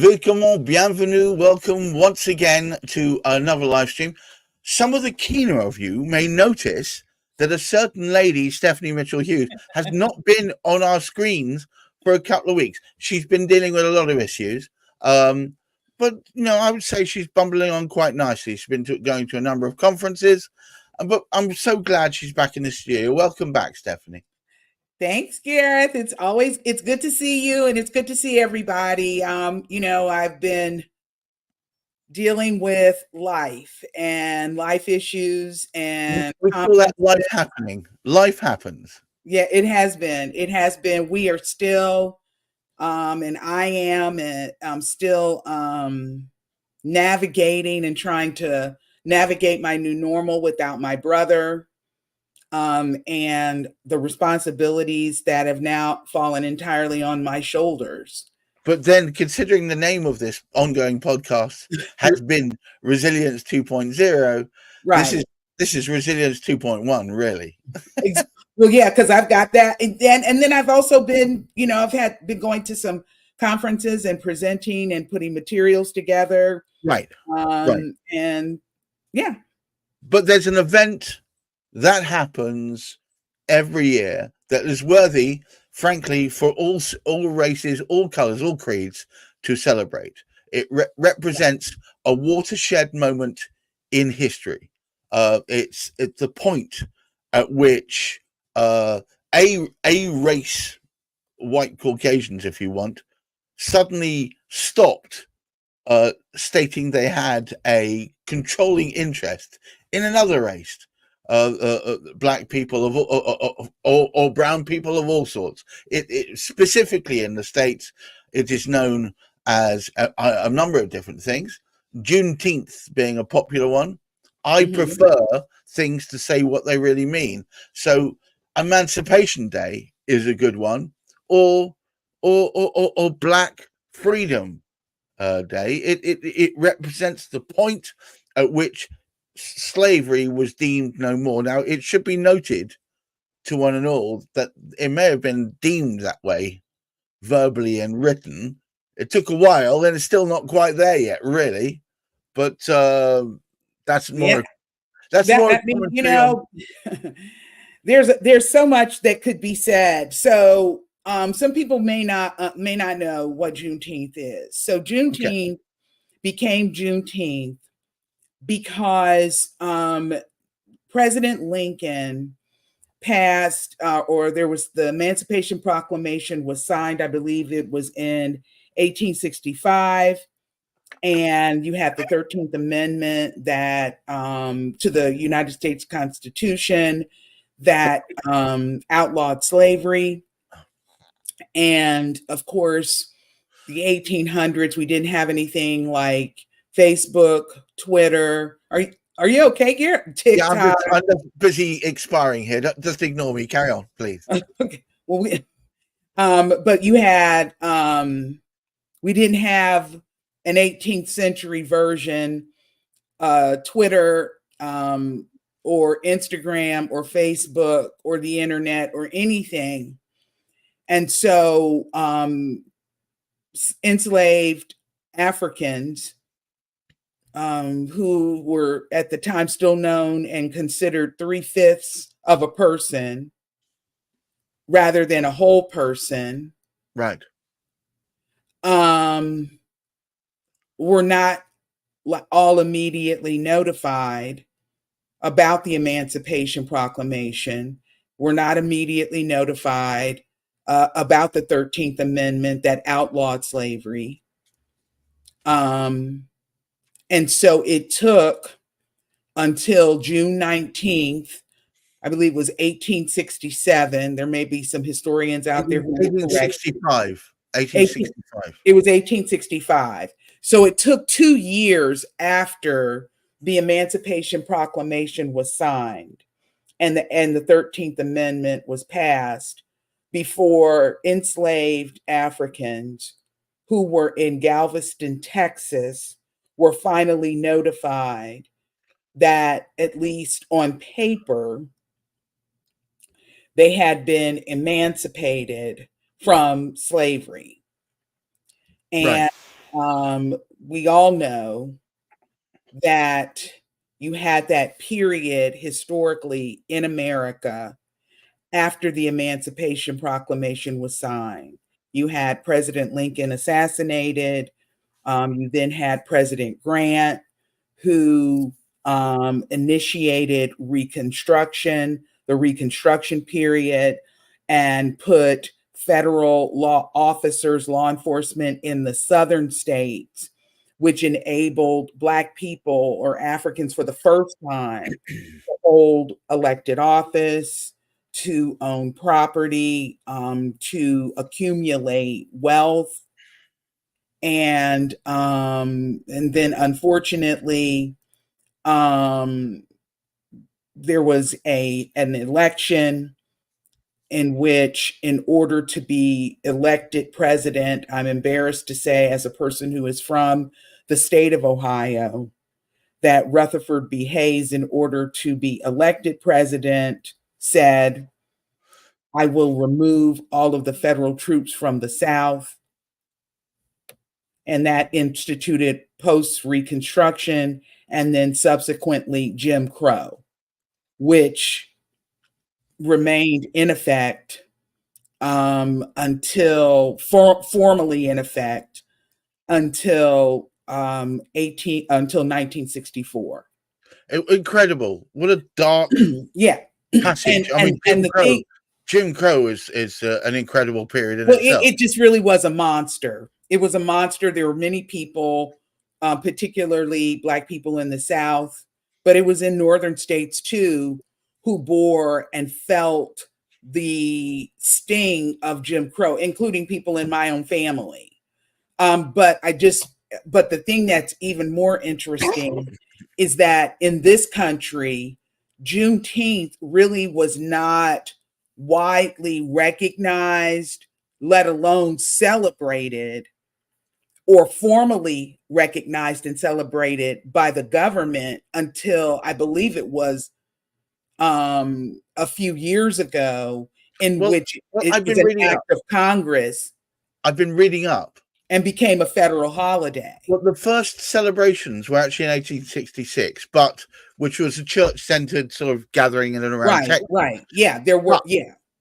Willkommen, bienvenue, welcome once again to another live stream. Some of the keener of you may notice that a certain lady, Stephanie Mitchell-Hughes, has not been on our screens for a couple of weeks. She's been dealing with a lot of issues, but I would say she's bumbling on quite nicely. She's been going to a number of conferences, but I'm so glad she's back in the studio. Welcome back, Stephanie. Thanks, Gareth. It's good to see you, and it's good to see everybody. I've been dealing with life issues, and we call that life happening. Life happens. Yeah, it has been. It has been. We are still, and I am, and I'm still navigating and trying to navigate my new normal without my brother. And the responsibilities that have now fallen entirely on my shoulders. But then, considering the name of this ongoing podcast has been Resilience 2.0, right? This is Resilience 2.1, really. Well, yeah, because I've got that, and then I've also been, I've been going to some conferences and presenting and putting materials together, right? And yeah. But there's an event that happens every year that is worthy, frankly, for all races, all colors, all creeds to celebrate. It represents a watershed moment in history. It's the point at which a race, white Caucasians, if you want, suddenly stopped stating they had a controlling interest in another race. Black people or brown people of all sorts. It specifically in the States, it is known as a number of different things. Juneteenth being a popular one. I prefer things to say what they really mean. So Emancipation Day is a good one, or Black Freedom Day. It represents the point at which slavery was deemed no more. Now, it should be noted to one and all that it may have been deemed that way verbally and written. It took a while, and it's still not quite there yet, really. But that's more. Yeah. That's more. I mean, there's so much that could be said. So some people may not know what Juneteenth is. So Juneteenth became Juneteenth because President Lincoln passed, or there was the Emancipation Proclamation was signed. I believe it was in 1865. And you have the 13th Amendment that to the United States Constitution that outlawed slavery. And of course, the 1800s, we didn't have anything like Facebook, Twitter. Are you okay, Garrett? TikTok. Yeah, I'm just busy expiring here. Just ignore me. Carry on, please. Okay. Well, but you had we didn't have an 18th century version, Twitter, or Instagram or Facebook or the internet or anything. And so enslaved Africans who were at the time still known and considered 3/5 of a person rather than a whole person. Right. Were not all immediately notified about the Emancipation Proclamation. Were not immediately notified about the 13th Amendment that outlawed slavery. And so it took until June 19th, I believe it was 1867. There may be some historians out there who 1865. 1865. It was 1865. So it took 2 years after the Emancipation Proclamation was signed and the 13th Amendment was passed before enslaved Africans who were in Galveston, Texas, were finally notified that, at least on paper, they had been emancipated from slavery. And we all know that you had that period historically in America after the Emancipation Proclamation was signed. You had President Lincoln assassinated. You then had President Grant, who initiated Reconstruction, the Reconstruction period, and put federal law officers, law enforcement in the southern states, which enabled Black people or Africans for the first time to hold elected office, to own property, to accumulate wealth. And then unfortunately, there was an election in which, in order to be elected president, I'm embarrassed to say, as a person who is from the state of Ohio, that Rutherford B. Hayes, in order to be elected president, said, I will remove all of the federal troops from the South. And that instituted post-Reconstruction and then subsequently Jim Crow, which remained in effect until formally in effect until 1964. Incredible! What a dark passage. Jim Crow is an incredible period in itself. It just really was a monster. It was a monster. There were many people, particularly Black people in the South, but it was in northern states too, who bore and felt the sting of Jim Crow, including people in my own family. But the thing that's even more interesting is that in this country, Juneteenth really was not widely recognized, let alone celebrated or formally recognized and celebrated by the government until I believe it was a few years ago, which it was an act of Congress. I've been reading up. And became a federal holiday. Well, the first celebrations were actually in 1866, which was a church-centered sort of gathering in and around Texas. Right. Yeah, there were.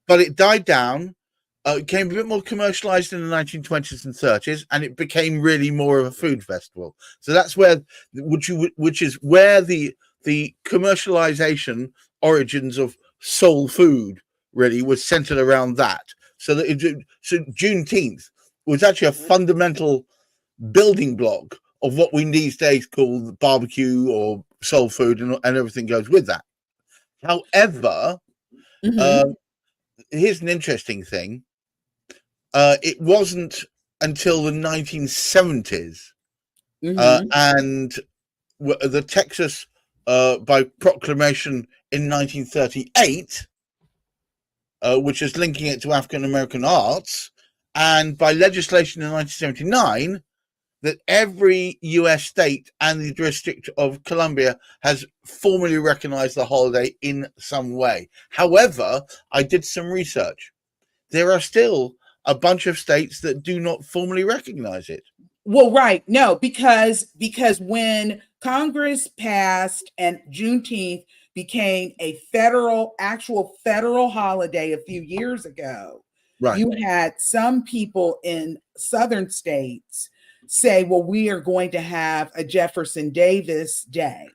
But it died down. It became a bit more commercialized in the 1920s and 30s, and it became really more of a food festival. So that's where, which is where the commercialization origins of soul food really was centered around that. So Juneteenth was actually a fundamental building block of what we these days call barbecue or soul food, and everything goes with that. However, here's an interesting thing. It wasn't until the 1970s and the Texas, by proclamation in 1938, which is linking it to African American arts, and by legislation in 1979, that every US state and the District of Columbia has formally recognized the holiday in some way. However, I did some research. There are still a bunch of states that do not formally recognize it. Well, right. No, because when Congress passed and Juneteenth became a actual federal holiday a few years ago, right, you had some people in southern states say, well, we are going to have a Jefferson Davis Day.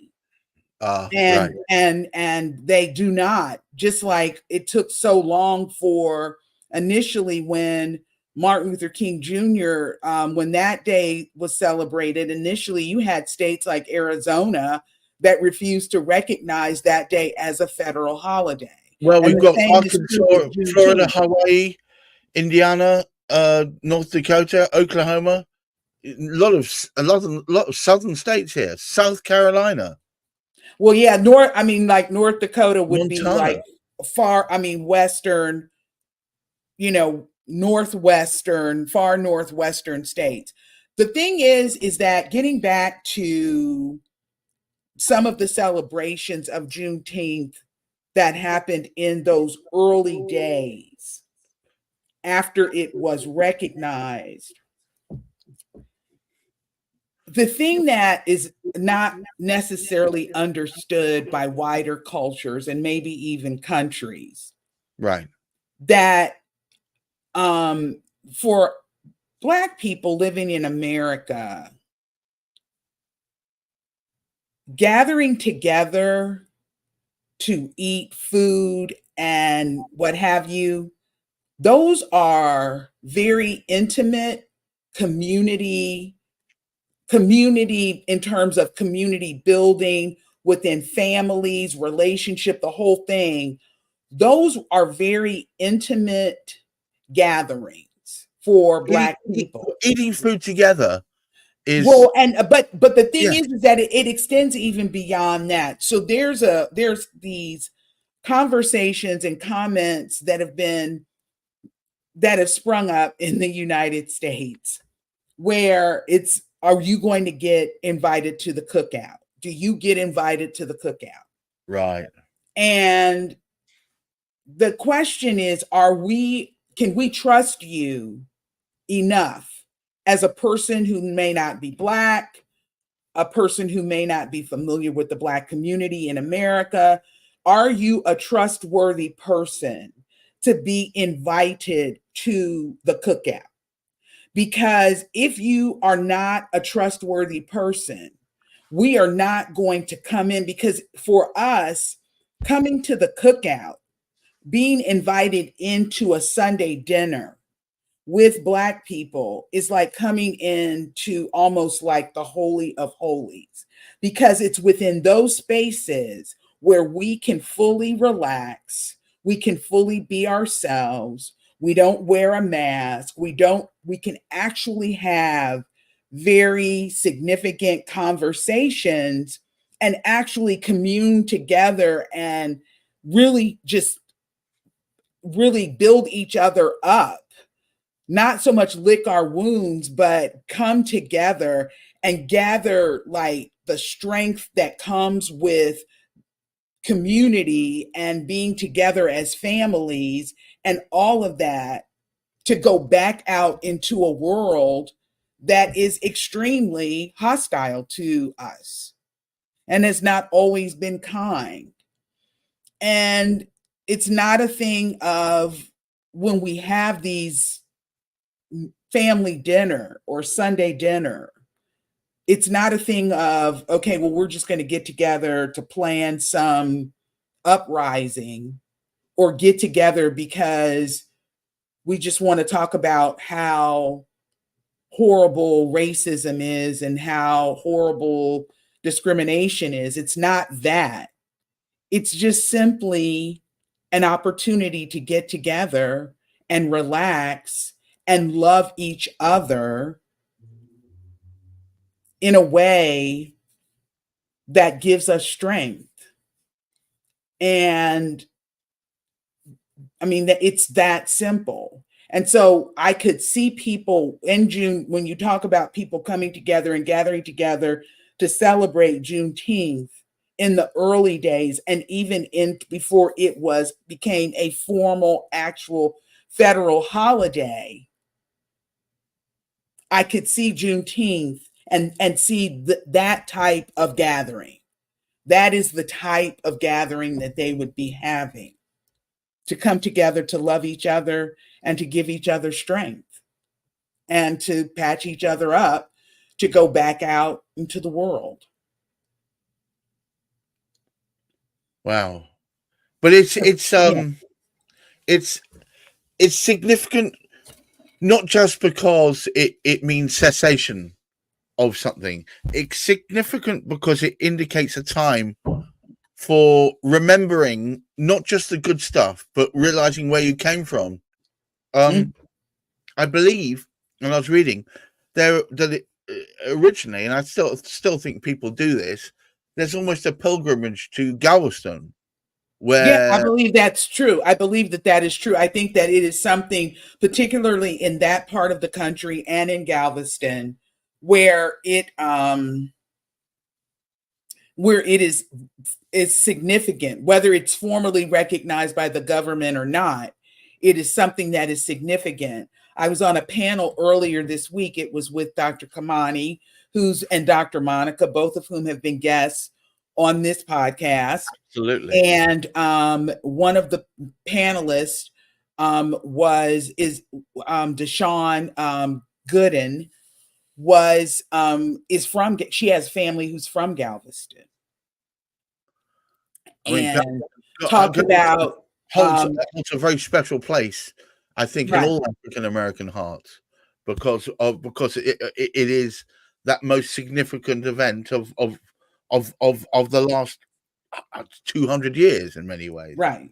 And they do not, just like it took so long for initially when Martin Luther King Jr., when that day was celebrated, initially you had states like Arizona that refused to recognize that day as a federal holiday. Well, we've got Arkansas, Florida, Hawaii, Indiana, North Dakota, Oklahoma, a lot of southern states here, South Carolina. Well, yeah, North Dakota would Montana. Be like western, far northwestern states. The thing is that getting back to some of the celebrations of Juneteenth that happened in those early days after it was recognized, the thing that is not necessarily understood by wider cultures and maybe even countries, right, that for Black people living in America, gathering together to eat food and what have you, those are very intimate community in terms of community building within families, relationship, the whole thing. Those are very intimate gatherings for Black people. Eating food together is well, and but the thing yeah. is that it extends even beyond that. So there's these conversations and comments that have sprung up in the United States where it's, are you going to get invited to the cookout? Do you get invited to the cookout? Right. And the question is, can we trust you enough as a person who may not be Black, a person who may not be familiar with the Black community in America? Are you a trustworthy person to be invited to the cookout? Because if you are not a trustworthy person, we are not going to come in, because for us, coming to the cookout, being invited into a Sunday dinner with Black people is like coming into almost like the Holy of Holies, because it's within those spaces where we can fully relax, we can fully be ourselves, we don't wear a mask, we can actually have very significant conversations and actually commune together and really build each other up. Not so much lick our wounds, but come together and gather like the strength that comes with community and being together as families and all of that, to go back out into a world that is extremely hostile to us and has not always been kind. And it's not a thing of when we have these family dinner or Sunday dinner, it's not a thing of, okay, well, we're just going to get together to plan some uprising or get together because we just want to talk about how horrible racism is and how horrible discrimination is. It's not that. It's just simply an opportunity to get together and relax and love each other in a way that gives us strength. And I mean, that it's that simple. And so I could see people in June, when you talk about people coming together and gathering together to celebrate Juneteenth in the early days, and even before it became a formal, actual federal holiday, I could see Juneteenth and see that type of gathering. That is the type of gathering that they would be having, to come together to love each other and to give each other strength and to patch each other up to go back out into the world. Wow. But it's significant, not just because it means cessation of something. It's significant because it indicates a time for remembering not just the good stuff, but realizing where you came from. I believe, and I was reading originally, and I still think people do this, there's almost a pilgrimage to Galveston. Yeah, I believe that's true. I believe that is true. I think that it is something, particularly in that part of the country and in Galveston, where it is significant, whether it's formally recognized by the government or not. It is something that is significant. I was on a panel earlier this week. It was with Dr. Kamani, and Dr. Monica, both of whom have been guests on this podcast. Absolutely. And one of the panelists is Deshawn Gooden, she has family who's from Galveston. And talked about holds a very special place, I think, right. in all African American hearts, because it is that most significant event of the last 200 years in many ways. Right.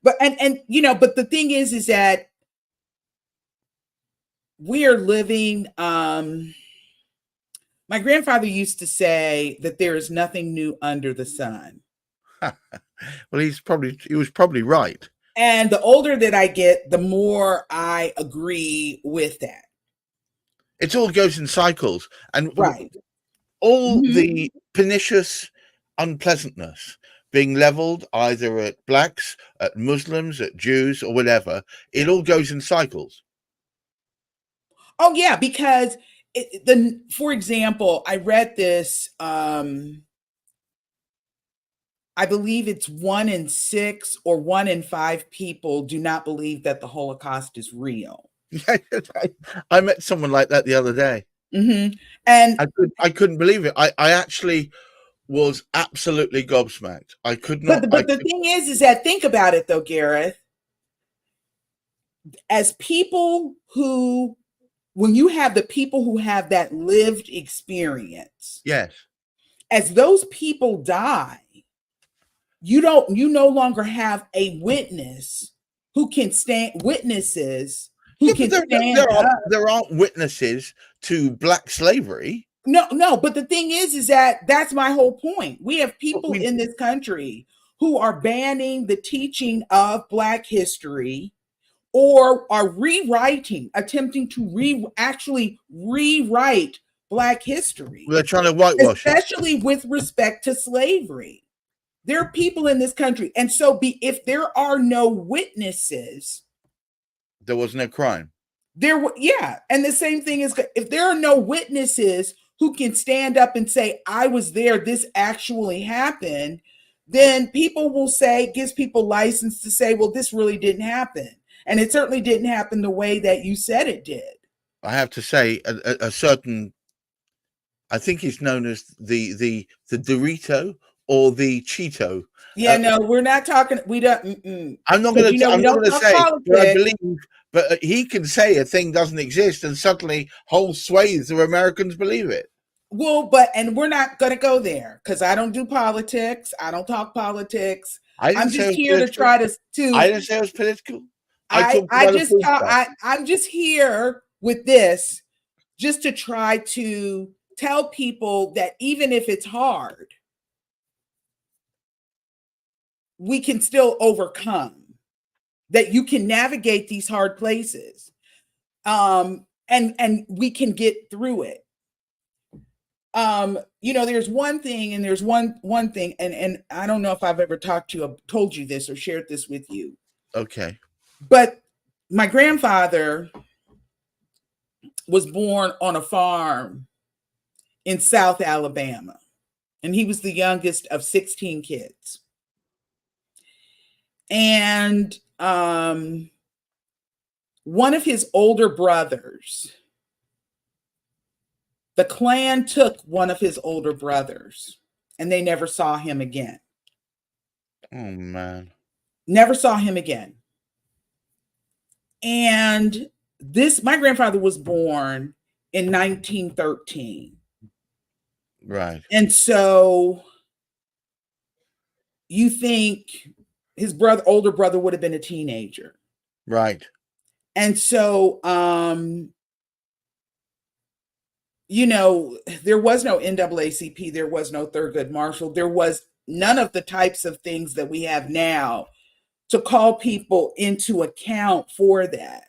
But but the thing is that we are living, my grandfather used to say that there is nothing new under the sun. Well, he was probably right. And the older that I get, the more I agree with that. It all goes in cycles, and right. All the pernicious unpleasantness being leveled either at blacks, at Muslims, at Jews, or whatever, it all goes in cycles. Oh yeah, because for example, I read this. I believe it's 1 in 6 or 1 in 5 people do not believe that the Holocaust is real. I met someone like that the other day. Mm-hmm. And I couldn't believe it. I actually was absolutely gobsmacked. I could not. But the thing is that, think about it though, Gareth. As people when you have the people who have that lived experience, yes, as those people die, you no longer have a witness who can stand witnesses who can stand up. There aren't witnesses to black slavery. No, but the thing is that that's my whole point. We have people in this country who are banning the teaching of Black history, or are attempting to actually rewrite Black history. They're trying to whitewash it, especially with respect to slavery. There are people in this country, and so if there are no witnesses, there was no crime. And the same thing is, if there are no witnesses who can stand up and say, I was there, this actually happened, then people will say, gives people license to say, well, this really didn't happen. And it certainly didn't happen the way that you said it did. I have to say, a certain, I think he's known as the Dorito or the Cheeto. Yeah, no, we're not talking. We don't. I'm not going to say, but I believe. But he can say a thing doesn't exist, and suddenly whole swathes of Americans believe it. Well, and we're not going to go there, because I don't do politics. I don't talk politics. I'm just here to try to. I didn't say it was political. I'm just here with this, just to try to tell people that even if it's hard, we can still overcome, that you can navigate these hard places, and we can get through it. There's one thing, and there's one thing, and I don't know if I've ever told you this or shared this with you. Okay. But my grandfather was born on a farm in South Alabama, and he was the youngest of 16 kids. And one of his older brothers, the Klan took one of his older brothers, and they never saw him again. Oh, man. Never saw him again. And my grandfather was born in 1913. Right. And so you think his older brother would have been a teenager. Right. And so, there was no NAACP, there was no Thurgood Marshall, there was none of the types of things that we have now to call people into account for that.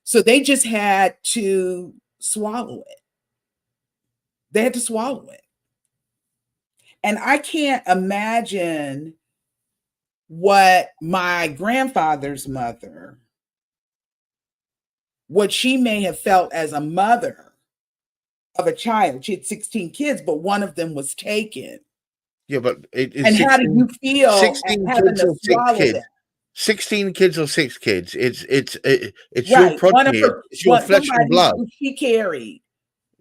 So they just had to swallow it. They had to swallow it. And I can't imagine what my grandfather's mother, what she may have felt as a mother of a child. She had 16 kids, but one of them was taken. Yeah, but and 16, how do you feel 16 having kids to or 6 swallow kids? that? 16 kids or 6 kids. It's your Right. One of progeny. her, It's your flesh and somebody blood. who she carried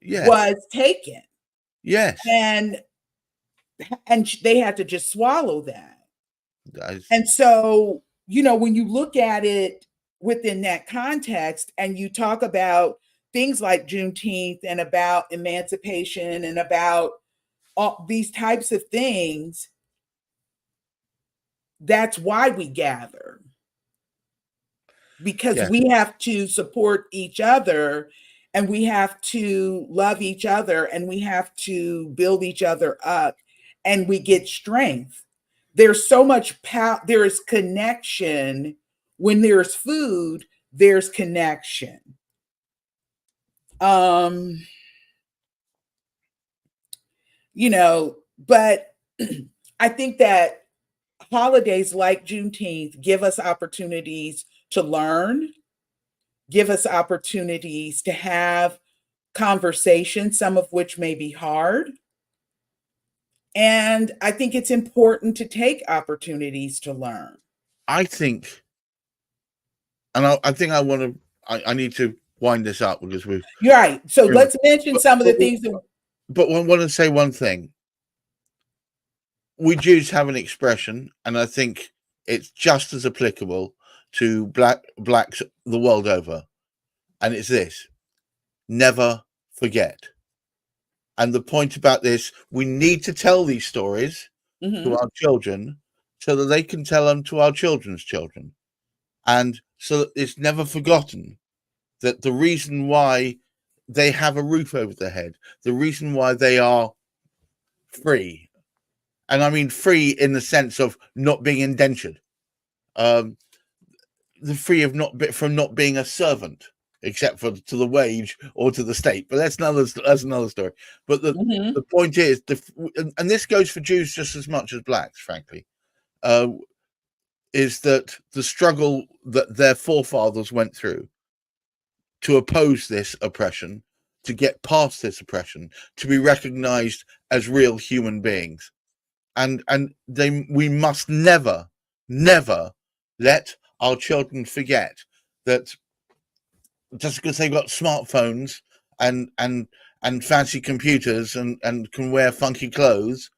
Yes. was taken. Yes. And they had to just swallow that. That's, and so, when you look at it within that context and you talk about things like Juneteenth and about emancipation and about all these types of things, that's why we gather. Because we have to support each other and we have to love each other and we have to build each other up and we get strength. There's so much power. There is connection. When there's food, there's connection. But I think that holidays like Juneteenth give us opportunities to learn, give us opportunities to have conversations, some of which may be hard. And I think it's important to take opportunities to learn. I think, and I think I need to wind this up because we're right. So let's mention some of the things. But I want to say one thing. We Jews have an expression, and I think it's just as applicable to blacks the world over. And it's this: never forget. And the point about this, we need to tell these stories to our children so that they can tell them to our children's children. And so that it's never forgotten that the reason why they have a roof over their head, the reason why they are free, and I mean free in the sense of not being indentured, the free of from not being a servant, except for to the wage or to the state. But that's another story. But the point is, and this goes for Jews just as much as blacks, frankly, is that the struggle that their forefathers went through to oppose this oppression, to get past this oppression, to be recognized as real human beings, and we must never let our children forget that just because they've got smartphones and fancy computers and can wear funky clothes,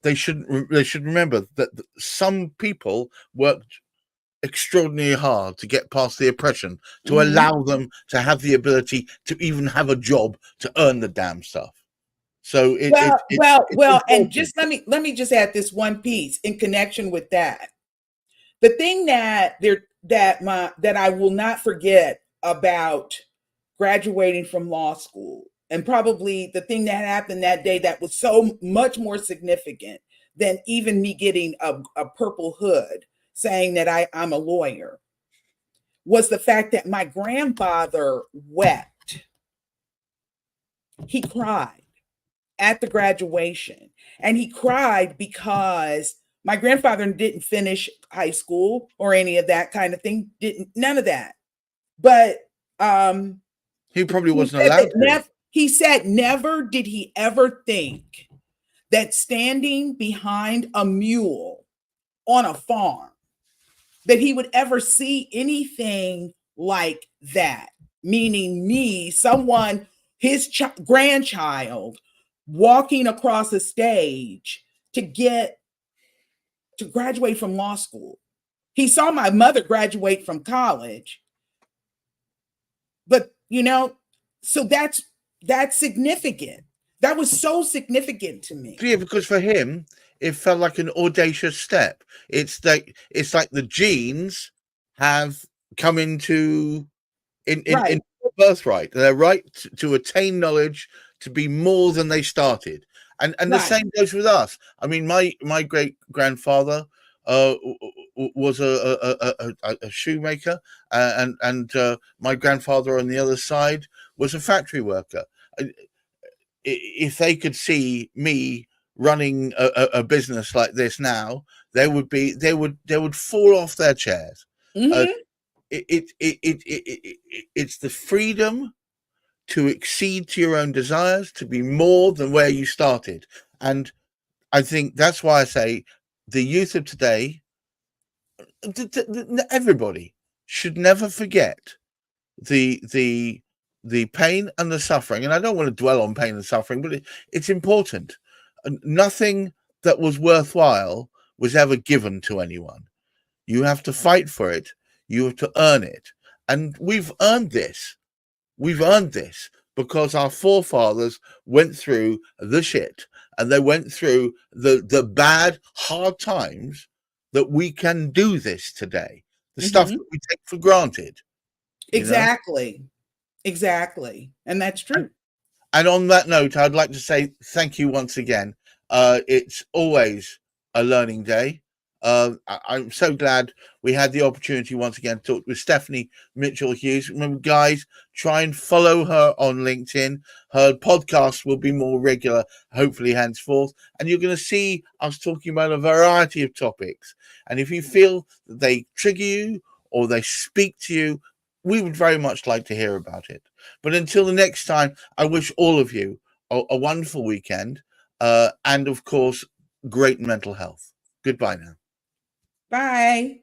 they should remember that some people worked extraordinarily hard to get past the oppression, to allow them to have the ability to even have a job to earn the damn stuff. So and just let me just add this one piece in connection with that. The thing that I will not forget about graduating from law school, and probably the thing that happened that day that was so much more significant than even me getting a purple hood saying that I'm a lawyer, was the fact that my grandfather wept. He cried at the graduation, and he cried because my grandfather didn't finish high school or any of that kind of thing, none of that. But he probably wasn't allowed to. He said never did he ever think that standing behind a mule on a farm, that he would ever see anything like that. Meaning me, someone, his grandchild, walking across a stage to graduate from law school. He saw my mother graduate from college. But, so that's significant. That was so significant to me. Yeah, because for him, it felt like an audacious step. It's like the genes have come into in birthright. Their right to attain knowledge, to be more than they started. And the same goes with us. I mean, my great grandfather was a shoemaker, and my grandfather on the other side was a factory worker. If they could see me running a business like this now, they would fall off their chairs. It's the freedom to exceed to your own desires, to be more than where you started. And I think that's why I say the youth of today, everybody should never forget the pain and the suffering. And I don't want to dwell on pain and suffering, but it's important. Nothing that was worthwhile was ever given to anyone. You have to fight for it. You have to earn it. And we've earned this. We've earned this because our forefathers went through the shit, and they went through the bad, hard times, that we can do this today. The stuff that we take for granted. Exactly. Exactly. And that's true. And on that note, I'd like to say thank you once again. It's always a learning day. I'm so glad we had the opportunity once again to talk with Stephanie Mitchell Hughes. Remember, guys, try and follow her on LinkedIn. Her podcast will be more regular, hopefully henceforth. And you're going to see us talking about a variety of topics. And if you feel that they trigger you or they speak to you, we would very much like to hear about it. But until the next time, I wish all of you a wonderful weekend. And of course, great mental health. Goodbye now. Bye.